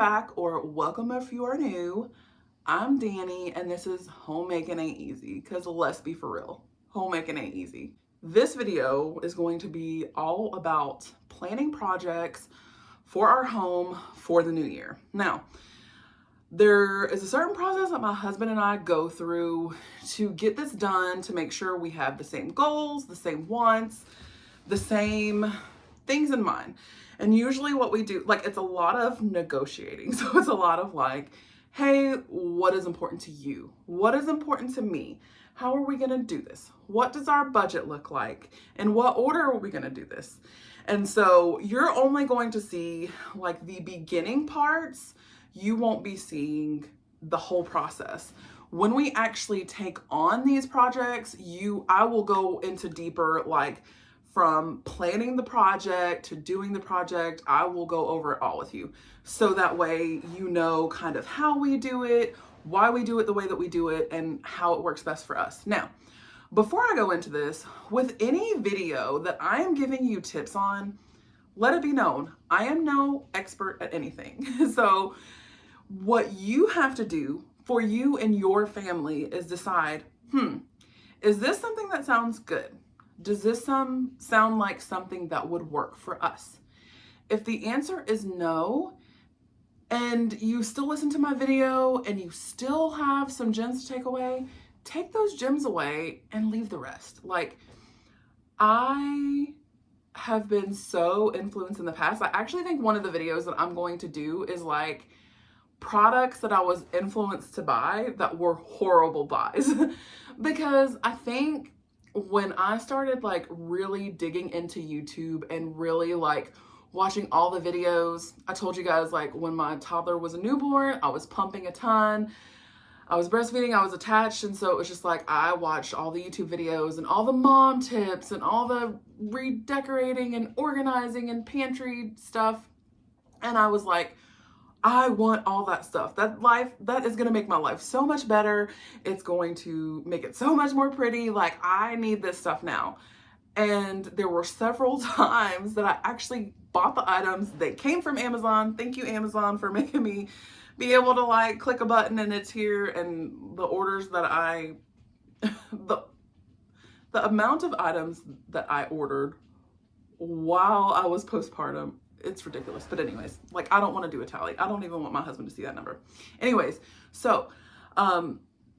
back, or welcome if you are new. I'm Danny, and this is Homemaking Ain't Easy, because let's be for real, homemaking ain't easy. This video is going to be all about planning projects for our home for the new year. Now, there is a certain process that my husband and I go through to get this done, to make sure we have the same goals, the same wants, the same things in mind. And usually what we do, like, it's a lot of negotiating. So it's a lot of like, hey, what is important to you? What is important to me? How are we going to do this? What does our budget look like? In what order are we going to do this? And so you're only going to see like the beginning parts. You won't be seeing the whole process. When we actually take on these projects, I will go into deeper, like from planning the project to doing the project. I will go over it all with you. So that way, you know, kind of how we do it, why we do it the way that we do it, and how it works best for us. Now, before I go into this, with any video that I am giving you tips on, let it be known, I am no expert at anything. So what you have to do for you and your family is decide, is this something that sounds good? Does this sound like something that would work for us? If the answer is no, and you still listen to my video and you still have some gems to take away, take those gems away and leave the rest. Like, I have been so influenced in the past. I actually think one of the videos that I'm going to do is like products that I was influenced to buy that were horrible buys. Because I think when I started like really digging into YouTube and really like watching all the videos, I told you guys, like, when my toddler was a newborn, I was pumping a ton. I was breastfeeding, I was attached, and so it was just like I watched all the YouTube videos and all the mom tips and all the redecorating and organizing and pantry stuff. And I was like, I want all that stuff. That is going to make my life so much better. It's going to make it so much more pretty. Like, I need this stuff now. And there were several times that I actually bought the items. They came from Amazon. Thank you, Amazon, for making me be able to like click a button and it's here. And the orders that the amount of items that I ordered while I was postpartum, it's ridiculous. But anyways, like, I don't want to do a tally. I don't even want my husband to see that number. Anyways, so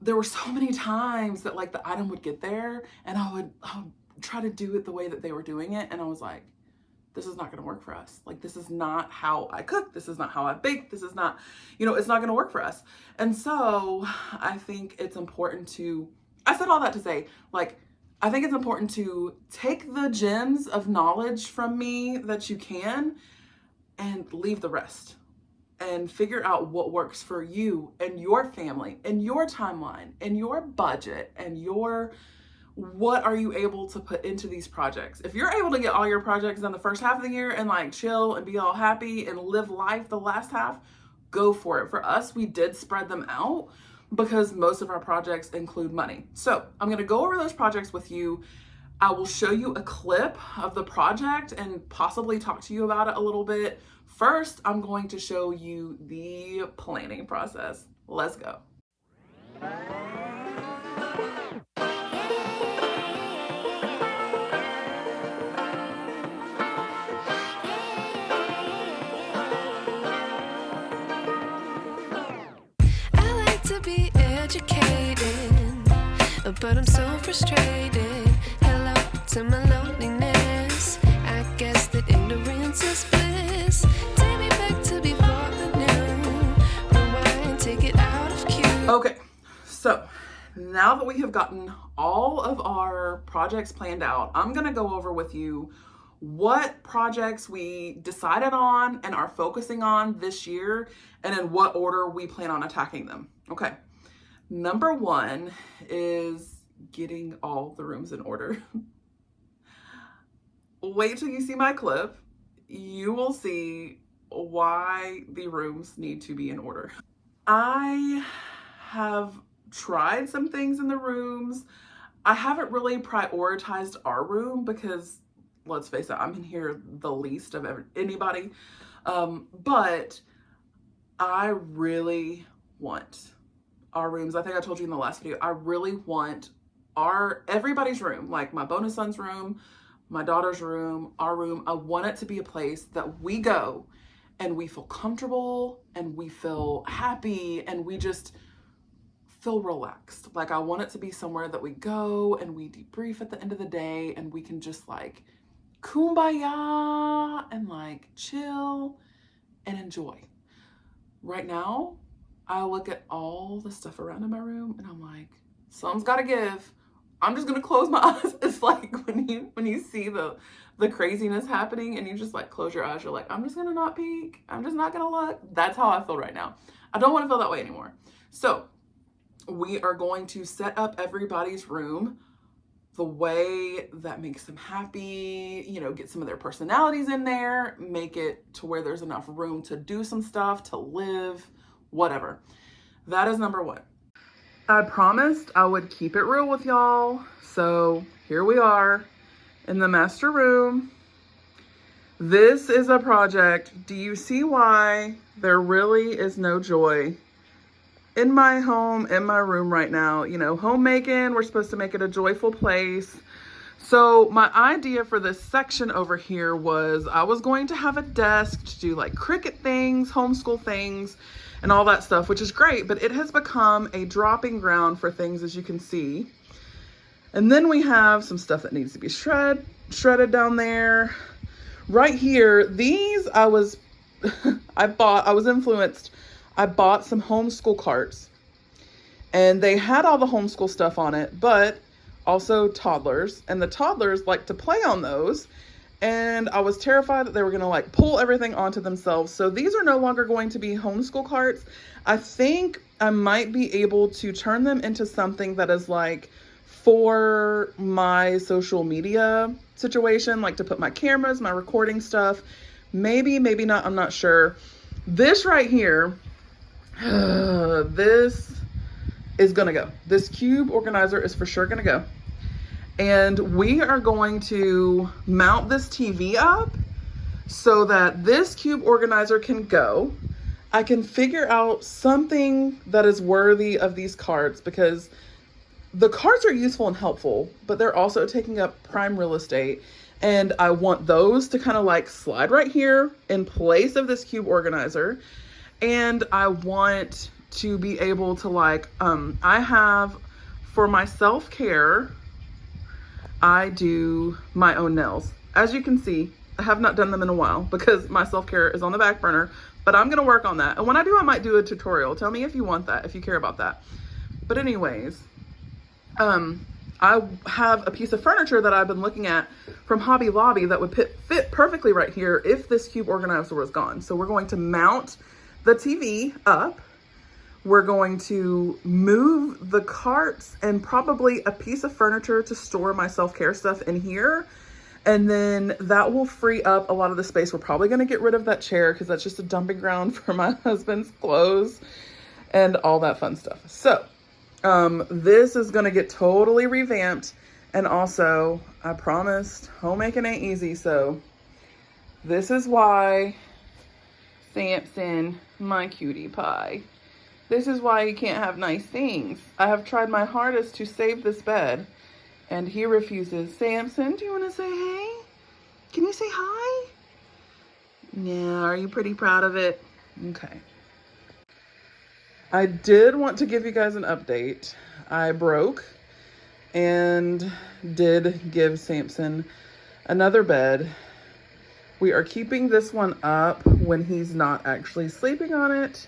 there were so many times that like the item would get there and I would try to do it the way that they were doing it. And I was like, this is not going to work for us. Like, this is not how I cook. This is not how I bake. This is not, it's not going to work for us. And so I think it's important I said all that to say, like, I think it's important to take the gems of knowledge from me that you can and leave the rest and figure out what works for you and your family and your timeline and your budget and what are you able to put into these projects. If you're able to get all your projects done the first half of the year and like chill and be all happy and live life the last half, go for it. For us, we did spread them out because most of our projects include money. So I'm going to go over those projects with you. I will show you a clip of the project and possibly talk to you about it a little bit. First, I'm going to show you the planning process. Let's go. I like to be educated, but I'm so frustrated. Hello to my loneliness. I guess that ignorance is bliss. Take me back to before the new. Rewind, take it out of cue. Okay, so now that we have gotten all of our projects planned out, I'm gonna go over with you what projects we decided on and are focusing on this year, and in what order we plan on attacking them. Okay, number one is getting all the rooms in order. Wait till you see my clip. You will see why the rooms need to be in order. I have tried some things in the rooms. I haven't really prioritized our room because, let's face it, I'm in here the least of anybody. But I really want our rooms. I think I told you in the last video, I really want everybody's room, like my bonus son's room, my daughter's room, our room. I want it to be a place that we go and we feel comfortable and we feel happy and we just feel relaxed. Like I want it to be somewhere that we go and we debrief at the end of the day and we can just like kumbaya and like chill and enjoy. Right now, I look at all the stuff around in my room and I'm like, some's got to give. I'm just gonna close my eyes. It's like when you see the craziness happening and you just like close your eyes. You're like, I'm just gonna not peek. I'm just not gonna look. That's how I feel right now. I don't want to feel that way anymore. So we are going to set up everybody's room the way that makes them happy, you know, get some of their personalities in there, make it to where there's enough room to do some stuff, to live, whatever. That is number one. I promised I would keep it real with y'all. So here we are in the master room. This is a project. Do you see why there really is no joy in my home, in my room right now? You know, homemaking, we're supposed to make it a joyful place. So my idea for this section over here was I was going to have a desk to do like Cricut things, homeschool things, and all that stuff, which is great, but it has become a dropping ground for things, as you can see. And then we have some stuff that needs to be shredded down there. Right here, these I was influenced. I bought some homeschool carts and they had all the homeschool stuff on it, but also toddlers, and the toddlers like to play on those. And I was terrified that they were going to like pull everything onto themselves. So these are no longer going to be homeschool carts. I think I might be able to turn them into something that is like for my social media situation, like to put my cameras, my recording stuff, maybe not, I'm not sure. This right here, this is gonna go. This cube organizer is for sure gonna go. And we are going to mount this TV up so that this cube organizer can go. I can figure out something that is worthy of these carts, because the carts are useful and helpful, but they're also taking up prime real estate. And I want those to kind of like slide right here in place of this cube organizer. And I want to be able to like, I have, for my self-care, I do my own nails. As you can see, I have not done them in a while because my self-care is on the back burner, but I'm gonna work on that. And when I do, I might do a tutorial. Tell me if you want that, if you care about that. But anyways, I have a piece of furniture that I've been looking at from Hobby Lobby that would fit perfectly right here if this cube organizer was gone. So we're going to mount the TV up. We're going to move the carts and probably a piece of furniture to store my self-care stuff in here. And then that will free up a lot of the space. We're probably going to get rid of that chair because that's just a dumping ground for my husband's clothes and all that fun stuff. So this is going to get totally revamped. And also, I promised homemaking ain't easy. So this is why Samson, my cutie pie, this is why you can't have nice things. I have tried my hardest to save this bed, and he refuses. Samson, do you want to say hey? Can you say hi? Yeah, are you pretty proud of it? Okay. I did want to give you guys an update. I broke and did give Samson another bed. We are keeping this one up when he's not actually sleeping on it.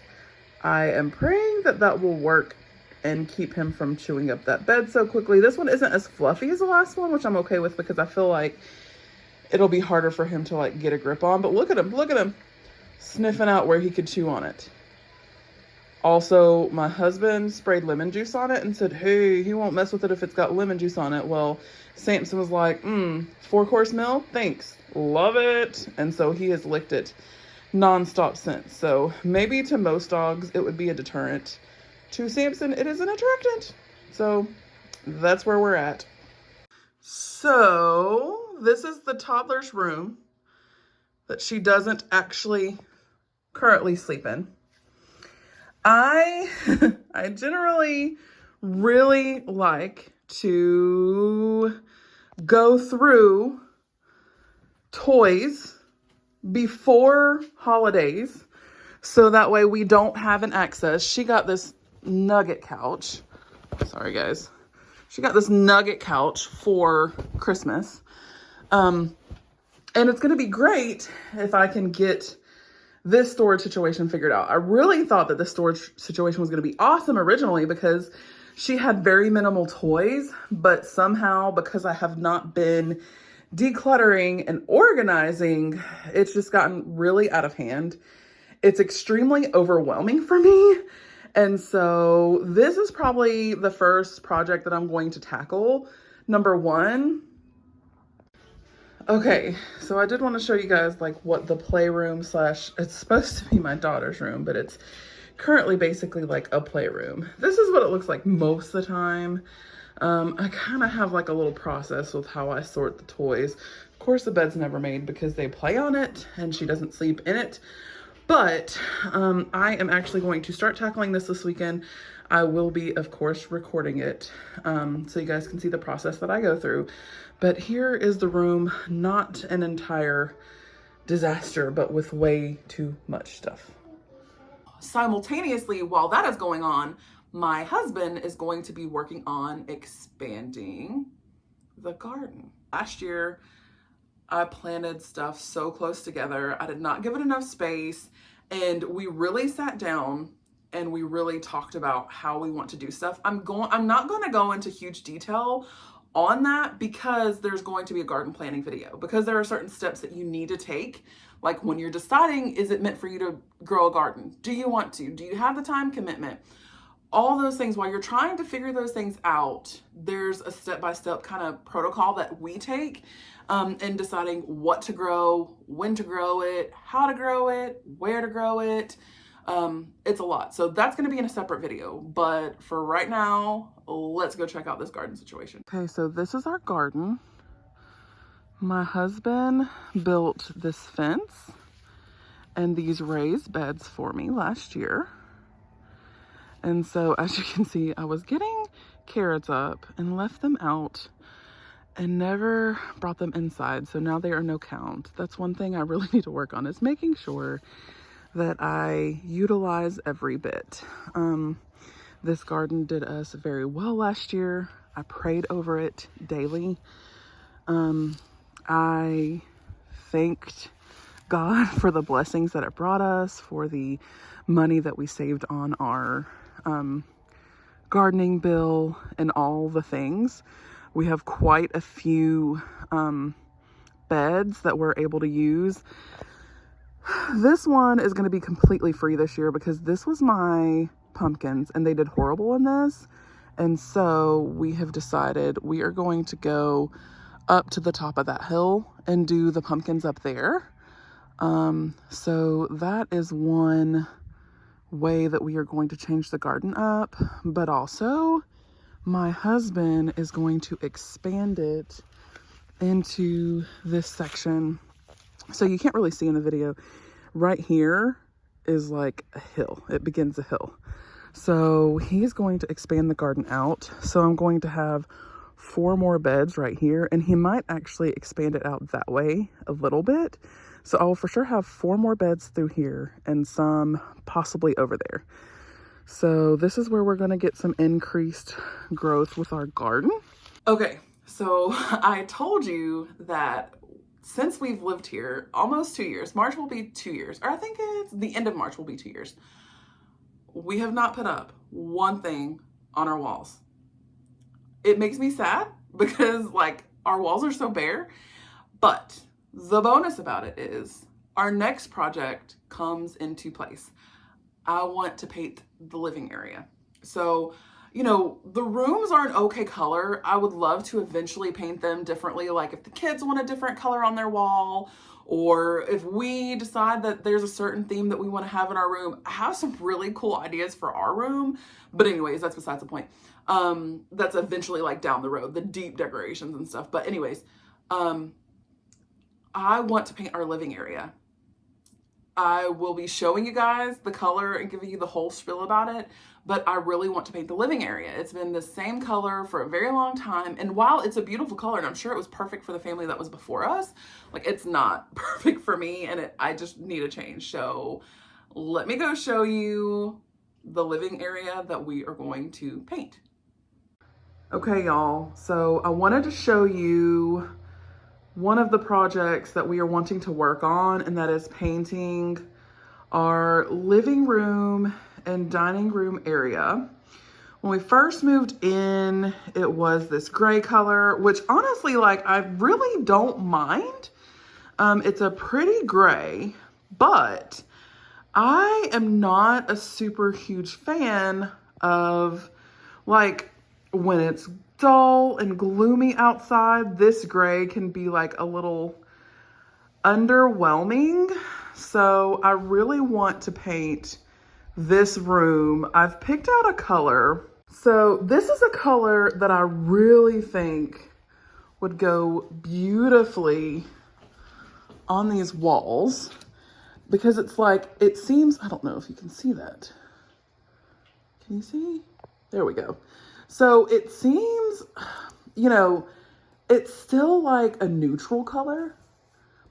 I am praying that that will work and keep him from chewing up that bed so quickly. This one isn't as fluffy as the last one, which I'm okay with because I feel like it'll be harder for him to like get a grip on. But look at him sniffing out where he could chew on it. Also, my husband sprayed lemon juice on it and said, hey, he won't mess with it if it's got lemon juice on it. Well, Samson was like, 4-course meal, thanks, love it. And so he has licked it nonstop since. So maybe to most dogs it would be a deterrent. To Samson, it is an attractant. So that's where we're at. So this is the toddler's room that she doesn't actually currently sleep in. I I generally really like to go through toys before holidays so that way we don't have an excess. She got this nugget couch. Sorry guys. She got this nugget couch for Christmas. And it's going to be great if I can get this storage situation figured out. I really thought that this storage situation was going to be awesome originally because she had very minimal toys, but somehow because I have not been decluttering and organizing, it's just gotten really out of hand. It's extremely overwhelming for me. And so this is probably the first project that I'm going to tackle. Number one. Okay, so I did want to show you guys like what the playroom slash, it's supposed to be my daughter's room, but it's currently basically like a playroom. This is what it looks like most of the time. I kind of have like a little process with how I sort the toys. Of course, the bed's never made because they play on it and she doesn't sleep in it. But I am actually going to start tackling this weekend. I will be, of course, recording it so you guys can see the process that I go through. But here is the room, not an entire disaster, but with way too much stuff. Simultaneously, while that is going on, my husband is going to be working on expanding the garden. Last year, I planted stuff so close together. I did not give it enough space. And we really sat down and we really talked about how we want to do stuff. I'm not going to go into huge detail on that because there's going to be a garden planning video, because there are certain steps that you need to take. Like when you're deciding, is it meant for you to grow a garden? Do you want to? Do you have the time commitment? All those things, while you're trying to figure those things out, there's a step-by-step kind of protocol that we take in deciding what to grow, when to grow it, how to grow it, where to grow it. It's a lot. So that's going to be in a separate video. But for right now, let's go check out this garden situation. Okay, so this is our garden. My husband built this fence and these raised beds for me last year. And so as you can see, I was getting carrots up and left them out and never brought them inside. So now they are no count. That's one thing I really need to work on, is making sure that I utilize every bit. This garden did us very well last year. I prayed over it daily. I thanked God for the blessings that it brought us, for the money that we saved on our gardening bill and all the things. We have quite a few beds that we're able to use. This one is going to be completely free this year because this was my pumpkins and they did horrible in this. And so we have decided we are going to go up to the top of that hill and do the pumpkins up there. So that is one way that we are going to change the garden up, but also my husband is going to expand it into this section. So you can't really see in the video, right here is like a hill. It begins a hill. So he's going to expand the garden out. So I'm going to have 4 more beds right here, and he might actually expand it out that way a little bit. So I'll for sure have 4 more beds through here and some possibly over there. So this is where we're going to get some increased growth with our garden. Okay, so I told you that since we've lived here almost 2 years, March will be 2 years, or I think it's the end of March will be 2 years, we have not put up one thing on our walls. It makes me sad because like our walls are so bare, but the bonus about it is our next project comes into place. I want to paint the living area. So, you know, the rooms are an okay color. I would love to eventually paint them differently. Like if the kids want a different color on their wall, or if we decide that there's a certain theme that we want to have in our room. I have some really cool ideas for our room, but anyways, that's besides the point. That's eventually like down the road, the deep decorations and stuff. But anyways, I want to paint our living area. I will be showing you guys the color and giving you the whole spiel about it, but I really want to paint the living area. It's been the same color for a very long time, and while it's a beautiful color, and I'm sure it was perfect for the family that was before us, like it's not perfect for me, and I just need a change. So let me go show you the living area that we are going to paint. Okay, y'all, so I wanted to show you one of the projects that we are wanting to work on, and that is painting our living room and dining room area. When we first moved in, it was this gray color, which honestly, like, I really don't mind. It's a pretty gray, but I am not a super huge fan of, like, when it's dull and gloomy outside, this gray can be like a little underwhelming. So I really want to paint this room. I've picked out a color. So this is a color that I really think would go beautifully on these walls, because it's like, it seems, I don't know if you can see that. Can you see? There we go. So it seems, you know, it's still like a neutral color,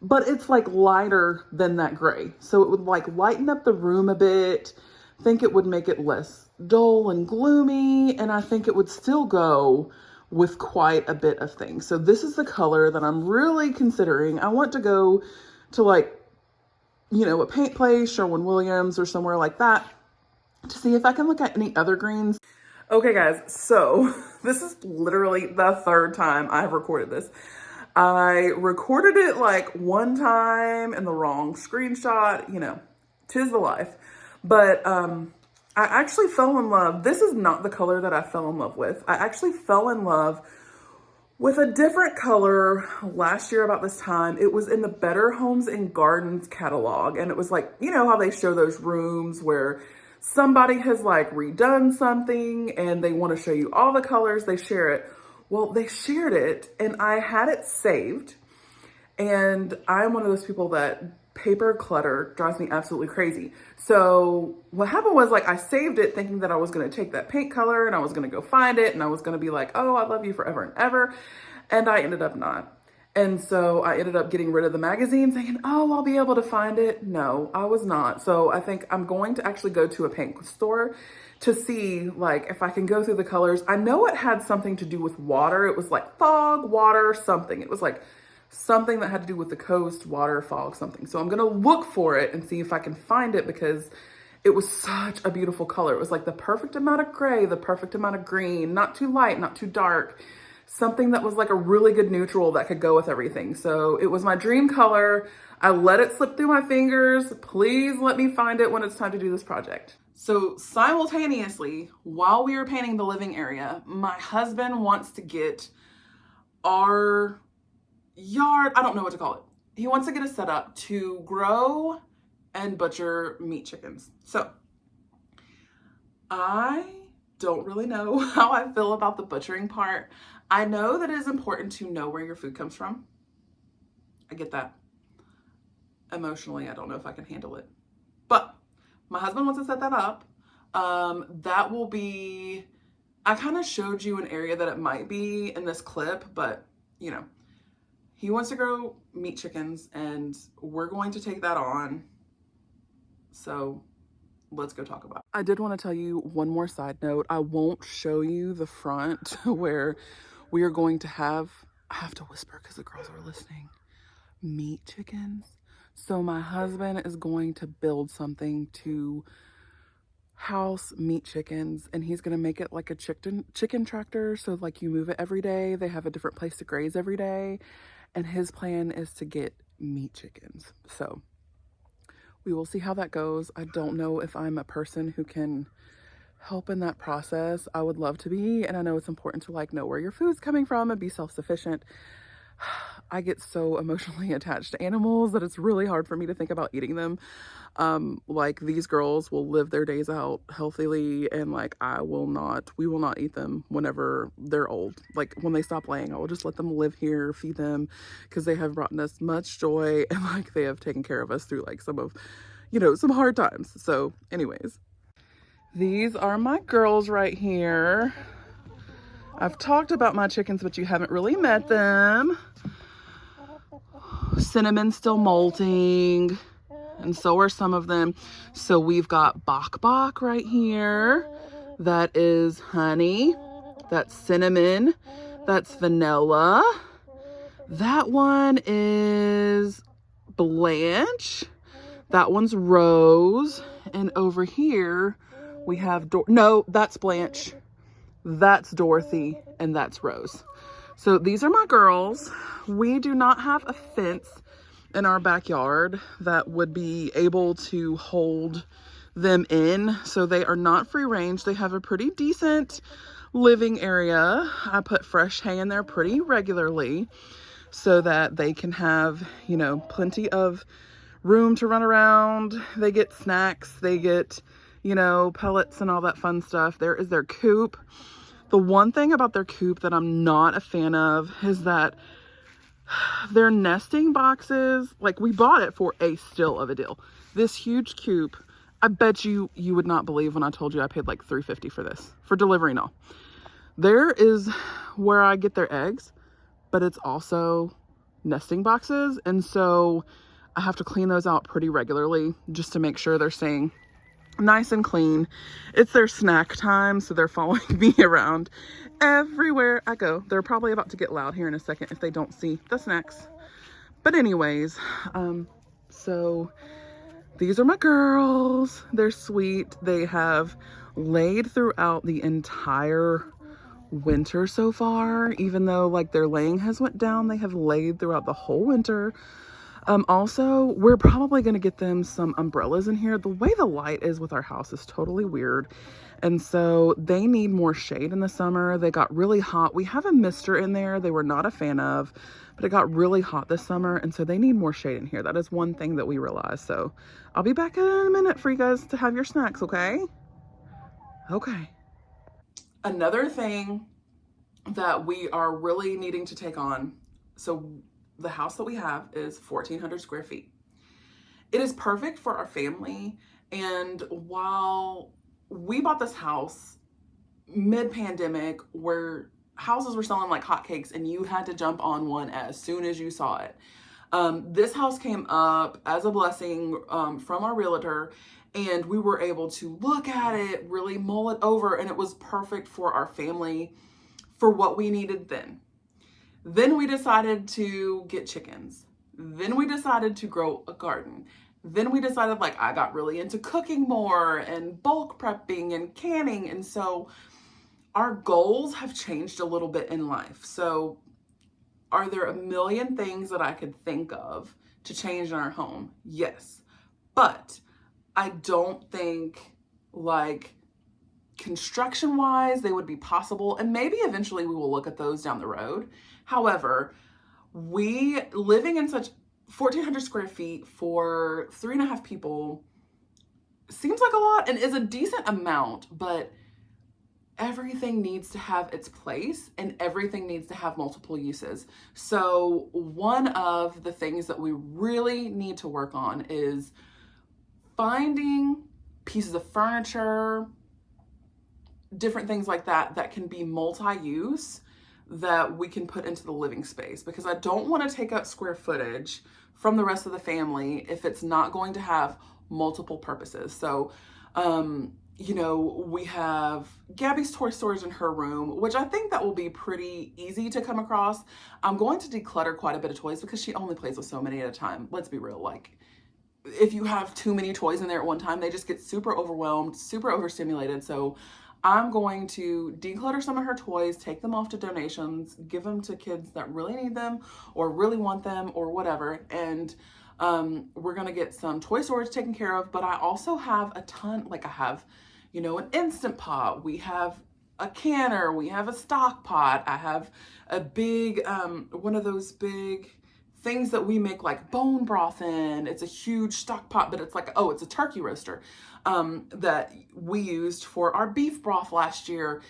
but it's like lighter than that gray. So it would like lighten up the room a bit. I think it would make it less dull and gloomy. And I think it would still go with quite a bit of things. So this is the color that I'm really considering. I want to go to, like, you know, a paint place, Sherwin-Williams or somewhere like that, to see if I can look at any other greens. Okay, guys, so this is literally the third time I've recorded this. I recorded it like one time in the wrong screenshot, you know, 'tis the life. But I actually fell in love. This is not the color that I fell in love with. I actually fell in love with a different color last year about this time. It was in the Better Homes and Gardens catalog. And it was like, you know how they show those rooms where somebody has like redone something and they want to show you all the colors, they share it. Well, they shared it and I had it saved. And I'm one of those people that paper clutter drives me absolutely crazy. So what happened was, like, I saved it thinking that I was going to take that paint color and I was going to go find it and I was going to be like, oh, I love you forever and ever. And I ended up not. And so I ended up getting rid of the magazine thinking, oh, I'll be able to find it. No, I was not. So I think I'm going to actually go to a paint store to see, like, if I can go through the colors. I know it had something to do with water. It was like fog, water, something. It was like something that had to do with the coast, water, fog, something. So I'm going to look for it and see if I can find it, because it was such a beautiful color. It was like the perfect amount of gray, the perfect amount of green, not too light, not too dark. Something that was like a really good neutral that could go with everything. So it was my dream color. I let it slip through my fingers. Please let me find it when it's time to do this project. So simultaneously, while we were painting the living area, my husband wants to get our yard, I don't know what to call it. He wants to get a setup to grow and butcher meat chickens. So I don't really know how I feel about the butchering part. I know that it is important to know where your food comes from. I get that. Emotionally, I don't know if I can handle it. But my husband wants to set that up. That will be, I kind of showed you an area that it might be in this clip, but you know, he wants to grow meat chickens and we're going to take that on. So let's go talk about it. I did want to tell you one more side note. I won't show you the front where we are going to have, I have to whisper because the girls are listening, meat chickens. So my husband is going to build something to house meat chickens, and he's going to make it like a chicken tractor. So like you move it every day. They have a different place to graze every day. And his plan is to get meat chickens. So we will see how that goes. I don't know if I'm a person who can help in that process. I would love to be, and I know it's important to like know where your food's coming from and be self-sufficient. I get so emotionally attached to animals that it's really hard for me to think about eating them. Like, these girls will live their days out healthily, and like we will not eat them whenever they're old. Like, when they stop laying, I will just let them live here, feed them, because they have brought us much joy, and like they have taken care of us through like some of, some hard times. So anyways, these are my girls right here. I've talked about my chickens, but you haven't really met them. Cinnamon's still molting, and so are some of them. So we've got Bok Bok right here. That is Honey. That's Cinnamon. That's Vanilla. That one is Blanche. That one's Rose. And over here we have no, that's Blanche. That's Dorothy, and that's Rose. So these are my girls. We do not have a fence in our backyard that would be able to hold them in. So they are not free range. They have a pretty decent living area. I put fresh hay in there pretty regularly so that they can have, plenty of room to run around. They get snacks. They get, pellets and all that fun stuff. There is their coop. The one thing about their coop that I'm not a fan of is that their nesting boxes, like we bought it for a steal of a deal. This huge coop, I bet you would not believe when I told you I paid like $3.50 for this, for delivery and all. There is where I get their eggs, but it's also nesting boxes. And so I have to clean those out pretty regularly just to make sure they're staying nice and clean. It's their snack time, so they're following me around everywhere I go. They're probably about to get loud here in a second if they don't see the snacks. But anyways, so these are my girls. They're sweet. They have laid throughout the entire winter so far. Even though like their laying has went down, they have laid throughout the whole winter. Also, we're probably going to get them some umbrellas in here. The way the light is with our house is totally weird. And so they need more shade in the summer. They got really hot. We have a mister in there they were not a fan of, but it got really hot this summer. And so they need more shade in here. That is one thing that we realized. So I'll be back in a minute for you guys to have your snacks, okay? Okay. Another thing that we are really needing to take on, so the house that we have is 1,400 square feet. It is perfect for our family. And while we bought this house mid-pandemic where houses were selling like hotcakes and you had to jump on one as soon as you saw it, this house came up as a blessing from our realtor, and we were able to look at it, really mull it over, and it was perfect for our family for what we needed then. Then we decided to get chickens. Then we decided to grow a garden. Then we decided I got really into cooking more and bulk prepping and canning. And so our goals have changed a little bit in life. So are there a million things that I could think of to change in our home? Yes. But I don't think construction wise they would be possible, and maybe eventually we will look at those down the road. However, we living in such 1,400 square feet for 3.5 people seems like a lot and is a decent amount, but everything needs to have its place and everything needs to have multiple uses. So one of the things that we really need to work on is finding pieces of furniture, different things like that that can be multi-use that we can put into the living space, because I don't want to take up square footage from the rest of the family if it's not going to have multiple purposes. So, we have Gabby's toy storage in her room, which I think that will be pretty easy to come across. I'm going to declutter quite a bit of toys because she only plays with so many at a time. Let's be real. If you have too many toys in there at one time, they just get super overwhelmed, super overstimulated. So I'm going to declutter some of her toys, take them off to donations, give them to kids that really need them or really want them or whatever. And we're going to get some toy storage taken care of. But I also have a ton, I have, an Instant Pot. We have a canner. We have a stock pot. I have a big, one of those big things that we make bone broth in. It's a huge stock pot, but it's it's a turkey roaster that we used for our beef broth last year.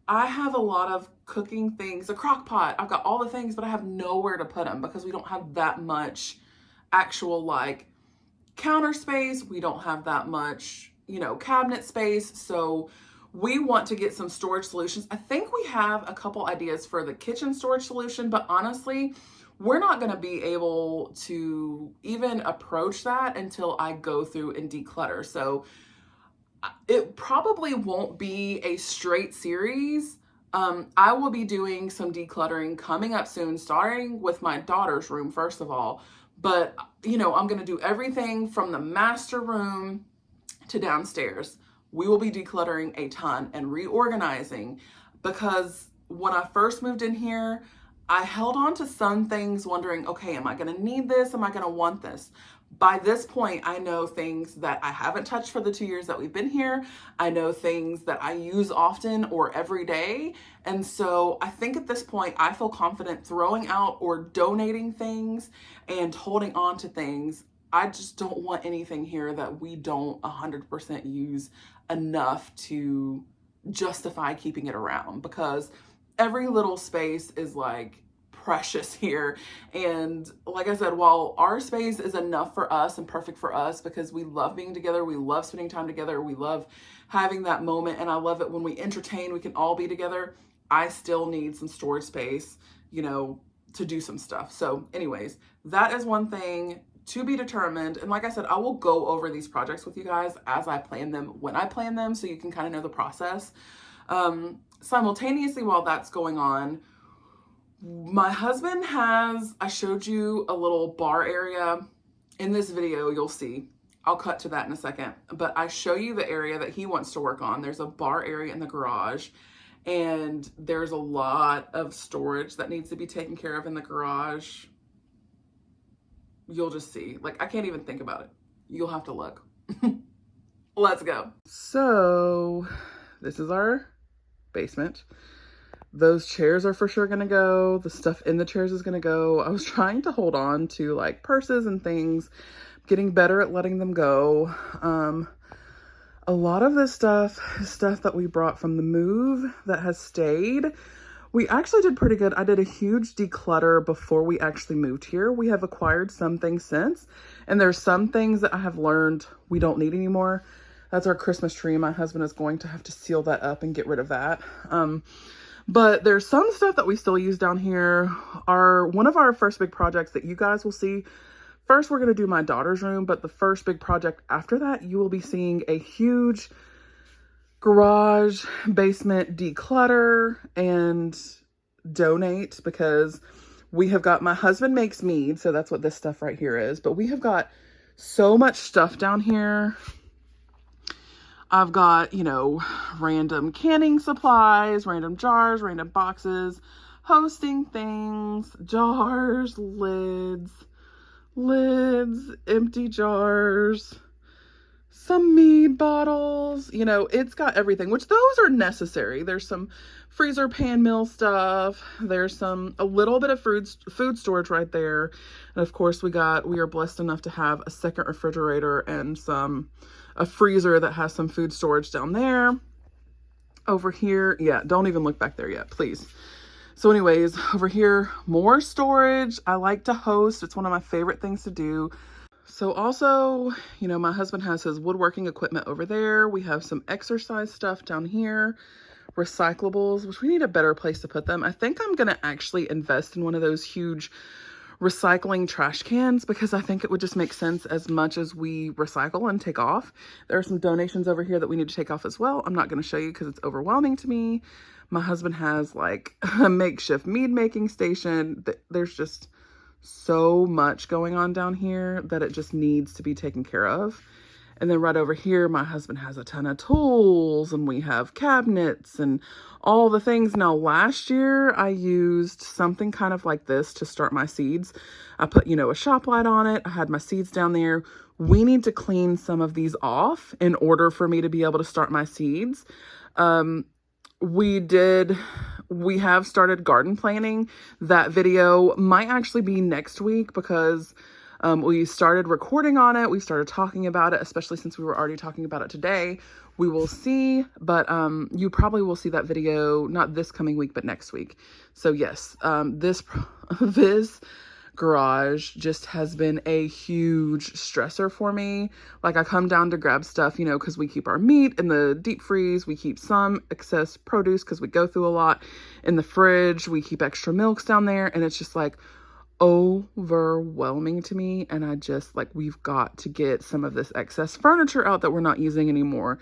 I have a lot of cooking things, a crock pot. I've got all the things, but I have nowhere to put them because we don't have that much actual counter space. We don't have that much, you know, cabinet space. So we want to get some storage solutions. I think we have a couple ideas for the kitchen storage solution, but honestly, we're not going to be able to even approach that until I go through and declutter. So it probably won't be a straight series. I will be doing some decluttering coming up soon, starting with my daughter's room, first of all. But, you know, I'm going to do everything from the master room to downstairs. We will be decluttering a ton and reorganizing because when I first moved in here, I held on to some things wondering, okay, am I going to need this? Am I going to want this? By this point, I know things that I haven't touched for the 2 years that we've been here. I know things that I use often or every day. And so I think at this point, I feel confident throwing out or donating things and holding on to things. I just don't want anything here that we don't 100% use enough to justify keeping it around, because every little space is like precious here. And like I said, while our space is enough for us and perfect for us because we love being together, we love spending time together, we love having that moment, and I love it when we entertain, we can all be together, I still need some storage space, you know, to do some stuff. So anyways, that is one thing to be determined. And like I said, I will go over these projects with you guys as I plan them, when I plan them, so you can kind of know the process. Simultaneously, while that's going on, my husband has, I showed you a little bar area in this video, you'll see. I'll cut to that in a second, but I show you the area that he wants to work on. There's a bar area in the garage, and there's a lot of storage that needs to be taken care of in the garage. You'll just see. Like, I can't even think about it. You'll have to look. Let's go. So, this is our basement. Those chairs are for sure gonna go. The stuff in the chairs is gonna go. I was trying to hold on to like purses and things, getting better at letting them go. A lot of this stuff is stuff that we brought from the move that has stayed. We actually did pretty good. I did a huge declutter before we actually moved here. We have acquired some things since, and there's some things that I have learned we don't need anymore. That's our Christmas tree. My husband is going to have to seal that up and get rid of that. But there's some stuff that we still use down here. One of our first big projects that you guys will see, first we're going to do my daughter's room, but the first big project after that, you will be seeing a huge garage basement declutter and donate, because we have got, my husband makes mead, so that's what this stuff right here is, but we have got so much stuff down here. I've got, you know, random canning supplies, random jars, random boxes, hosting things, jars, lids, empty jars, some mead bottles, you know, it's got everything, which those are necessary. There's some freezer pan meal stuff. There's a little bit of food storage right there. And of course we are blessed enough to have a second refrigerator and a freezer that has some food storage down there. Over here, yeah, don't even look back there yet, please. So anyways, over here, more storage. I like to host. It's one of my favorite things to do. So also, you know, my husband has his woodworking equipment over there. We have some exercise stuff down here, recyclables, which we need a better place to put them. I think I'm going to actually invest in one of those huge recycling trash cans, because I think it would just make sense as much as we recycle and take off. There are some donations over here that we need to take off as well. I'm not going to show you because it's overwhelming to me. My husband has like a makeshift mead making station. There's just so much going on down here that it just needs to be taken care of. And then right over here, my husband has a ton of tools, and we have cabinets and all the things. Now, last year I used something kind of like this to start my seeds. I put, you know, a shop light on it. I had my seeds down there. We need to clean some of these off in order for me to be able to start my seeds. We have started garden planting. That video might actually be next week, because we started recording on it. We started talking about it, especially since we were already talking about it today. We will see, but you probably will see that video, not this coming week, but next week. So yes, this garage just has been a huge stressor for me. Like I come down to grab stuff, you know, because we keep our meat in the deep freeze. We keep some excess produce because we go through a lot in the fridge. We keep extra milks down there. And it's just like overwhelming to me. And I just like, we've got to get some of this excess furniture out that we're not using anymore.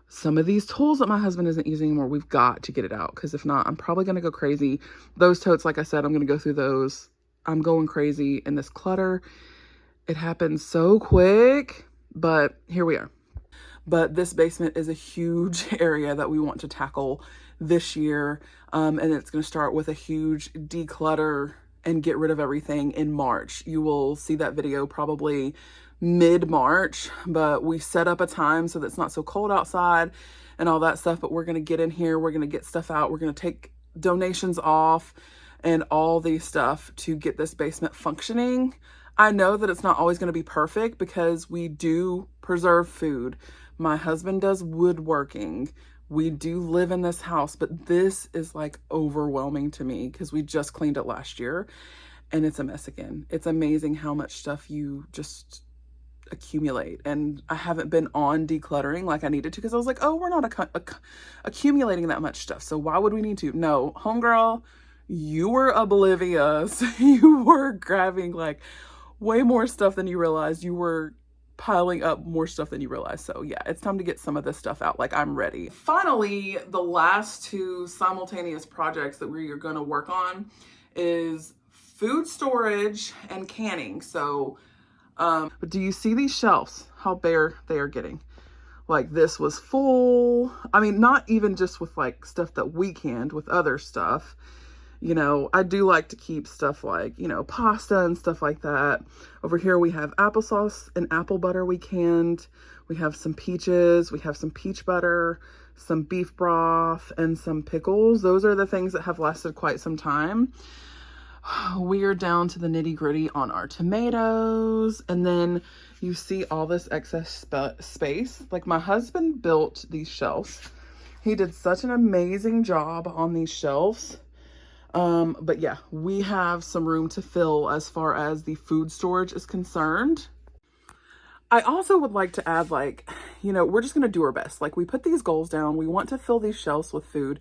Some of these tools that my husband isn't using anymore, we've got to get it out. Because if not, I'm probably going to go crazy. Those totes, like I said, I'm going to go through those. I'm going crazy in this clutter. It happens so quick, but here we are. But this basement is a huge area that we want to tackle this year. And it's going to start with a huge declutter and get rid of everything in March. You will see that video probably mid-March, but we set up a time so that it's not so cold outside and all that stuff. But we're going to get in here. We're going to get stuff out. We're going to take donations off and all these stuff to get this basement functioning. I know that it's not always going to be perfect because we do preserve food. My husband does woodworking. We do live in this house, but this is like overwhelming to me because we just cleaned it last year and it's a mess again. It's amazing how much stuff you just accumulate. And I haven't been on decluttering like I needed to because I was like, oh, we're not accumulating that much stuff. So why would we need to? No, homegirl, you were oblivious. You were grabbing like way more stuff than you realized. You were piling up more stuff than you realized. So yeah, it's time to get some of this stuff out. Like I'm ready. Finally, the last two simultaneous projects that we are going to work on is food storage and canning. So, but do you see these shelves? How bare they are getting? Like this was full. I mean, not even just with like stuff that we canned, with other stuff. You know, I do like to keep stuff like, you know, pasta and stuff like that. Over here we have applesauce and apple butter we canned. We have some peaches. We have some peach butter, some beef broth, and some pickles. Those are the things that have lasted quite some time. We are down to the nitty gritty on our tomatoes. And then you see all this excess space. Like my husband built these shelves. He did such an amazing job on these shelves. But yeah, we have some room to fill as far as the food storage is concerned. I also would like to add, like, you know, we're just going to do our best. Like we put these goals down. We want to fill these shelves with food.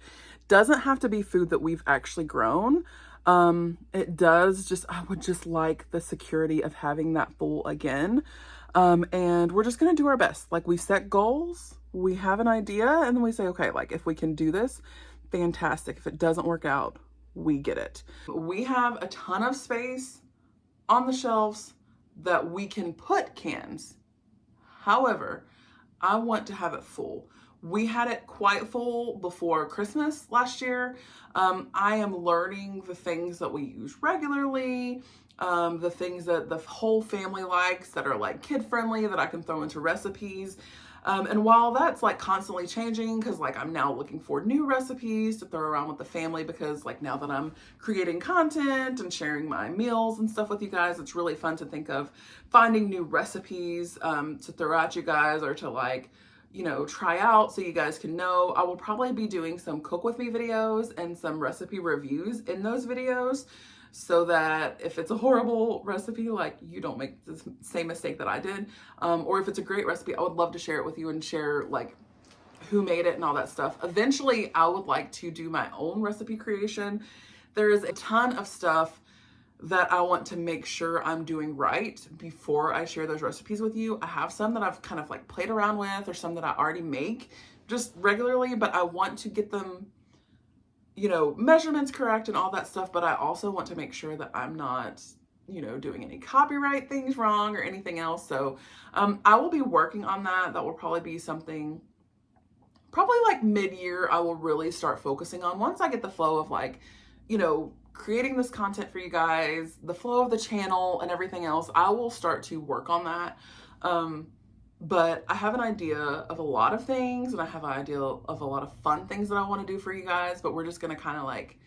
Doesn't have to be food that we've actually grown. It does just, I would just like the security of having that full again. And we're just going to do our best. Like we set goals, we have an idea, and then we say, okay, like if we can do this, fantastic. If it doesn't work out, we get it. We have a ton of space on the shelves that we can put cans. However, I want to have it full. We had it quite full before Christmas last year. I am learning the things that we use regularly, the things that the whole family likes that are like kid friendly that I can throw into recipes. And while that's like constantly changing, because like I'm now looking for new recipes to throw around with the family, because like now that I'm creating content and sharing my meals and stuff with you guys, it's really fun to think of finding new recipes to throw at you guys, or to like, you know, try out so you guys can know. I will probably be doing some cook with me videos and some recipe reviews in those videos, so that if it's a horrible recipe, like you don't make the same mistake that I did. Or if it's a great recipe, I would love to share it with you and share like who made it and all that stuff. Eventually, I would like to do my own recipe creation. There is a ton of stuff that I want to make sure I'm doing right before I share those recipes with you. I have some that I've kind of like played around with, or some that I already make just regularly, but I want to get them, you know, measurements correct and all that stuff. But I also want to make sure that I'm not, you know, doing any copyright things wrong or anything else. So I will be working on that. That will probably be something, probably like mid-year, I will really start focusing on, once I get the flow of like, you know, creating this content for you guys, the flow of the channel and everything else. I will start to work on that. But I have an idea of a lot of things, and I have an idea of a lot of fun things that I want to do for you guys, but we're just going to kind of like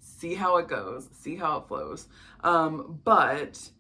see how it goes, see how it flows. But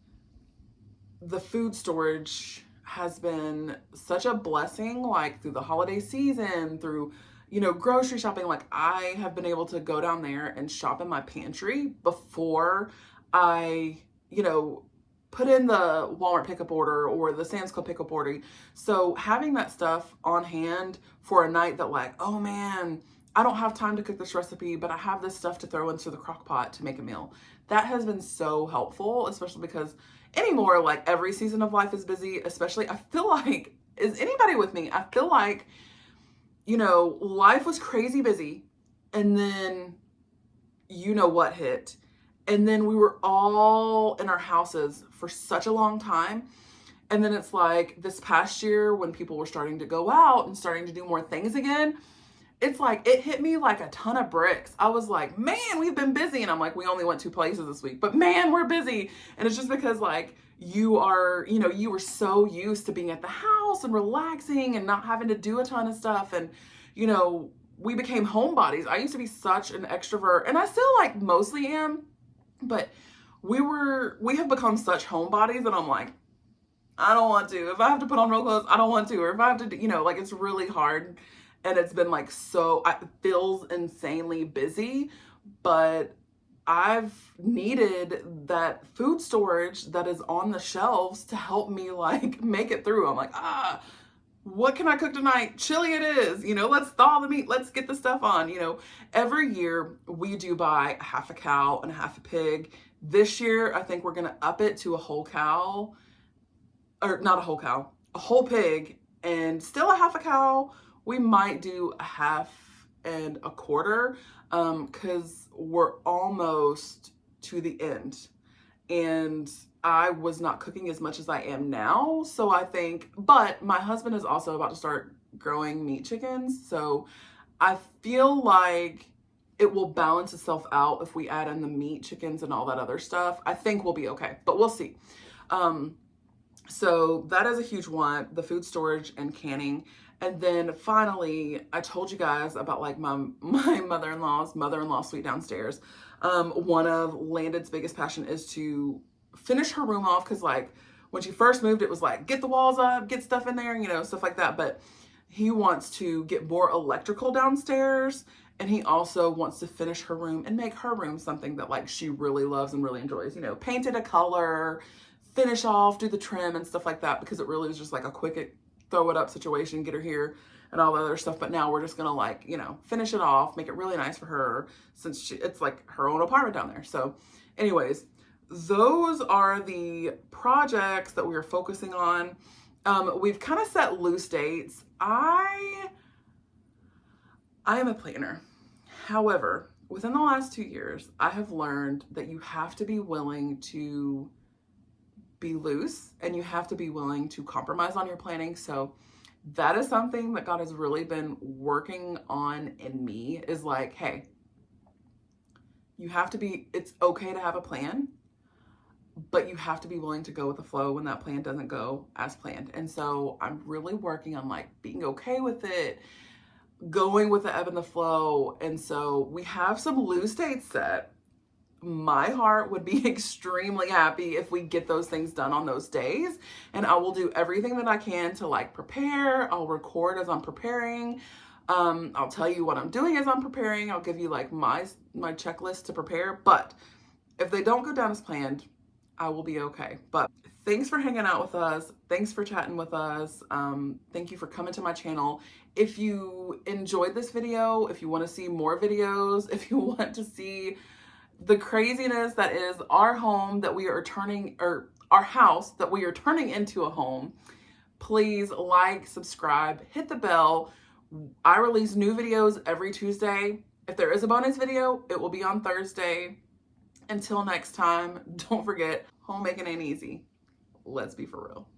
the food storage has been such a blessing, like through the holiday season, through, you know, grocery shopping. Like I have been able to go down there and shop in my pantry before I you know, put in the Walmart pickup order or the Sam's Club pickup order. So having that stuff on hand for a night that like, oh man, I don't have time to cook this recipe, but I have this stuff to throw into the crock pot to make a meal. That has been so helpful, especially because anymore, like every season of life is busy, especially I feel like, is anybody with me? I feel like, life was crazy busy and then you know what hit. And then we were all in our houses for such a long time. And then it's like this past year when people were starting to go out and starting to do more things again, it's like it hit me like a ton of bricks. I was like, man, we've been busy. And I'm like, we only went 2 places this week, but man, we're busy. And it's just because like you were so used to being at the house and relaxing and not having to do a ton of stuff. And, we became homebodies. I used to be such an extrovert and I still like mostly am, but we have become such homebodies that I'm like, I don't want to. If I have to put on real clothes, I don't want to. Or if I have to, like it's really hard. And it's been like it feels insanely busy, but I've needed that food storage that is on the shelves to help me like make it through. I'm like, what can I cook tonight? Chili it is, let's thaw the meat. Let's get the stuff on, Every year we do buy a half a cow and a half a pig. This year, I think we're going to up it to a whole cow, or not a whole cow, a whole pig and still a half a cow. We might do a half and a quarter because we're almost to the end. And I was not cooking as much as I am now. So I think, but my husband is also about to start growing meat chickens. So I feel like it will balance itself out if we add in the meat chickens and all that other stuff. I think we'll be okay, but we'll see. So that is a huge one, the food storage and canning. And then finally, I told you guys about like my mother-in-law suite downstairs. One of Landon's biggest passion is to finish her room off because like when she first moved, it was like get the walls up, get stuff in there, stuff like that. But he wants to get more electrical downstairs, and he also wants to finish her room and make her room something that like she really loves and really enjoys. Paint it a color, finish off, do the trim and stuff like that, because it really was just like a quick throw it up situation, get her here and all the other stuff. But now we're just gonna like, finish it off, make it really nice for her since it's like her own apartment down there. So anyways, those are the projects that we are focusing on. We've kind of set loose dates. I am a planner. However, within the last 2 years, I have learned that you have to be willing to be loose and you have to be willing to compromise on your planning. So that is something that God has really been working on in me, is like, hey, it's okay to have a plan, but you have to be willing to go with the flow when that plan doesn't go as planned. And so I'm really working on like being okay with it, going with the ebb and the flow. And so we have some loose dates set. My heart would be extremely happy if we get those things done on those days. And I will do everything that I can to like prepare. I'll record as I'm preparing. I'll tell you what I'm doing as I'm preparing. I'll give you like my checklist to prepare. But if they don't go down as planned, I will be okay. But thanks for hanging out with us. Thanks for chatting with us. Thank you for coming to my channel. If you enjoyed this video, if you want to see more videos, if you want to see the craziness that is our home that we are turning, or our house that we are turning into a home, please like, subscribe, hit the bell. I release new videos every Tuesday. If there is a bonus video, it will be on Thursday. Until next time, don't forget, homemaking ain't easy. Let's be for real.